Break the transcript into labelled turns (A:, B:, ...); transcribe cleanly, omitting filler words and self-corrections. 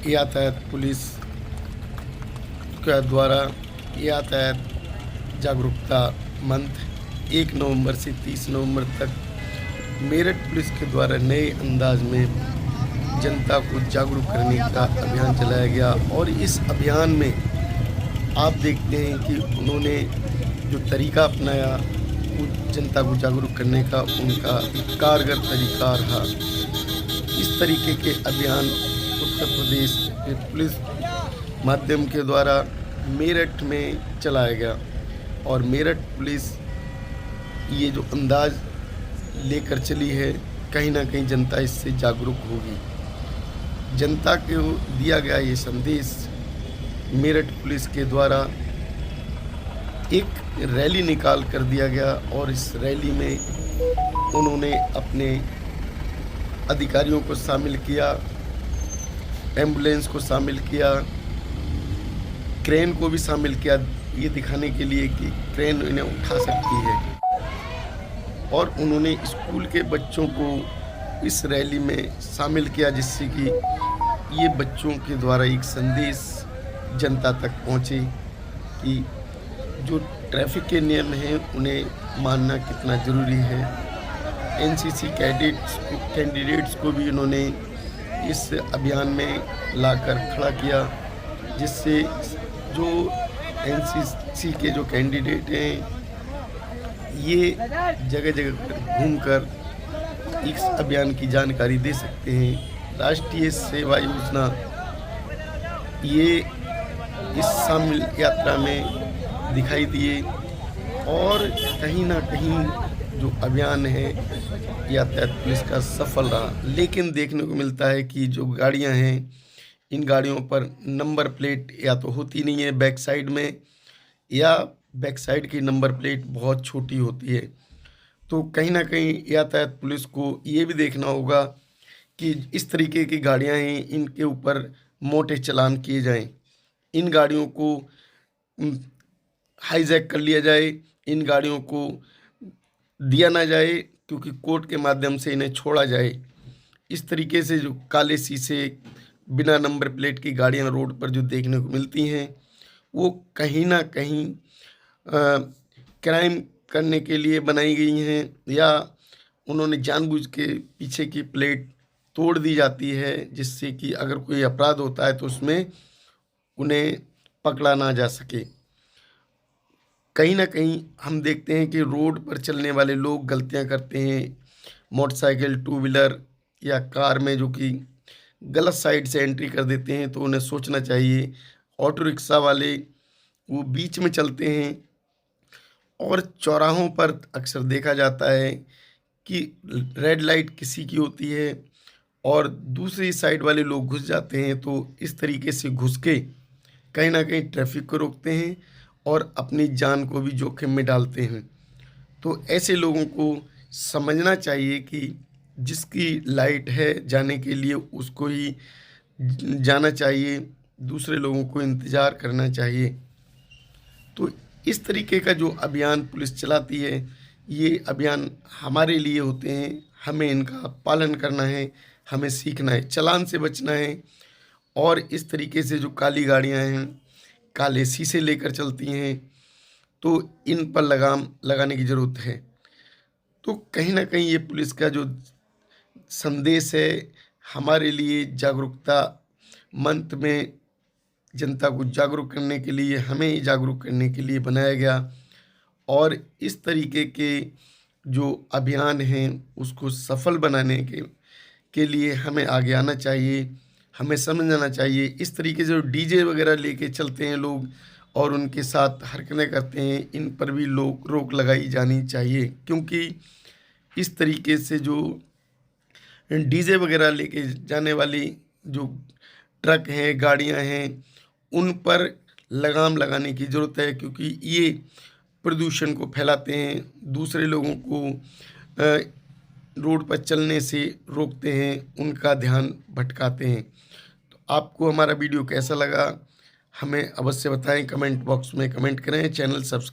A: यातायात पुलिस के द्वारा यातायात जागरूकता मंथ 1 नवंबर से 30 नवंबर तक मेरठ पुलिस के द्वारा नए अंदाज में जनता को जागरूक करने का अभियान चलाया गया। और इस अभियान में आप देखते हैं कि उन्होंने जो तरीका अपनाया वो जनता को जागरूक करने का उनका एक कारगर तरीका रहा। इस तरीके के अभियान उत्तर प्रदेश के पुलिस माध्यम के द्वारा मेरठ में चलाया गया और मेरठ पुलिस ये जो अंदाज लेकर चली है, कहीं ना कहीं जनता इससे जागरूक होगी। जनता को दिया गया ये संदेश मेरठ पुलिस के द्वारा एक रैली निकाल कर दिया गया और इस रैली में उन्होंने अपने अधिकारियों को शामिल किया, एम्बुलेंस को शामिल किया, क्रेन को भी शामिल किया, ये दिखाने के लिए कि क्रेन इन्हें उठा सकती है। और उन्होंने स्कूल के बच्चों को इस रैली में शामिल किया, जिससे कि ये बच्चों के द्वारा एक संदेश जनता तक पहुँचे कि जो ट्रैफिक के नियम हैं उन्हें मानना कितना ज़रूरी है। एनसीसी कैंडिडेट्स को भी उन्होंने इस अभियान में लाकर खड़ा किया, जिससे जो एनसीसी के जो कैंडिडेट हैं ये जगह जगह पर घूमकर इस अभियान की जानकारी दे सकते हैं। राष्ट्रीय सेवा योजना ये इस शामिल यात्रा में दिखाई दिए और कहीं ना कहीं जो अभियान है यातायात पुलिस का सफल रहा। लेकिन देखने को मिलता है कि जो गाड़ियां हैं इन गाड़ियों पर नंबर प्लेट या तो होती नहीं है बैक साइड में, या बैक साइड की नंबर प्लेट बहुत छोटी होती है। तो कहीं ना कहीं यातायात पुलिस को ये भी देखना होगा कि इस तरीके की गाड़ियां हैं इनके ऊपर मोटे चालान किए जाएं, इन गाड़ियों को हाईजैक कर लिया जाए, इन गाड़ियों को दिया ना जाए क्योंकि कोर्ट के माध्यम से इन्हें छोड़ा जाए। इस तरीके से जो काले शीशे बिना नंबर प्लेट की गाड़ियां रोड पर जो देखने को मिलती हैं वो कहीं ना कहीं क्राइम करने के लिए बनाई गई हैं, या उन्होंने जानबूझ के पीछे की प्लेट तोड़ दी जाती है, जिससे कि अगर कोई अपराध होता है तो उसमें उन्हें पकड़ा ना जा सके। कहीं ना कहीं हम देखते हैं कि रोड पर चलने वाले लोग गलतियां करते हैं, मोटरसाइकिल, टू व्हीलर या कार में जो कि गलत साइड से एंट्री कर देते हैं, तो उन्हें सोचना चाहिए। ऑटो रिक्शा वाले वो बीच में चलते हैं और चौराहों पर अक्सर देखा जाता है कि रेड लाइट किसी की होती है और दूसरी साइड वाले लोग घुस जाते हैं, तो इस तरीके से घुस के कहीं ना कहीं ट्रैफिक को रोकते हैं और अपनी जान को भी जोखिम में डालते हैं। तो ऐसे लोगों को समझना चाहिए कि जिसकी लाइट है जाने के लिए उसको ही जाना चाहिए, दूसरे लोगों को इंतज़ार करना चाहिए। तो इस तरीके का जो अभियान पुलिस चलाती है ये अभियान हमारे लिए होते हैं, हमें इनका पालन करना है, हमें सीखना है, चालान से बचना है। और इस तरीके से जो काली गाड़ियां हैं, काले शीशे लेकर चलती हैं, तो इन पर लगाम लगाने की ज़रूरत है। तो कहीं ना कहीं ये पुलिस का जो संदेश है हमारे लिए जागरूकता मंथ में जनता को जागरूक करने के लिए, हमें जागरूक करने के लिए बनाया गया। और इस तरीके के जो अभियान हैं उसको सफल बनाने के लिए हमें आगे आना चाहिए, हमें समझना चाहिए। इस तरीके से जो डीजे वगैरह लेके चलते हैं लोग और उनके साथ हरकतें करते हैं, इन पर भी लोग रोक लगाई जानी चाहिए, क्योंकि इस तरीके से जो डीजे वगैरह लेके जाने वाली जो ट्रक हैं, गाड़ियां हैं, उन पर लगाम लगाने की ज़रूरत है, क्योंकि ये प्रदूषण को फैलाते हैं, दूसरे लोगों को रोड पर चलने से रोकते हैं, उनका ध्यान भटकाते हैं। तो आपको हमारा वीडियो कैसा लगा हमें अवश्य बताएं, कमेंट बॉक्स में कमेंट करें, चैनल सब्सक्राइब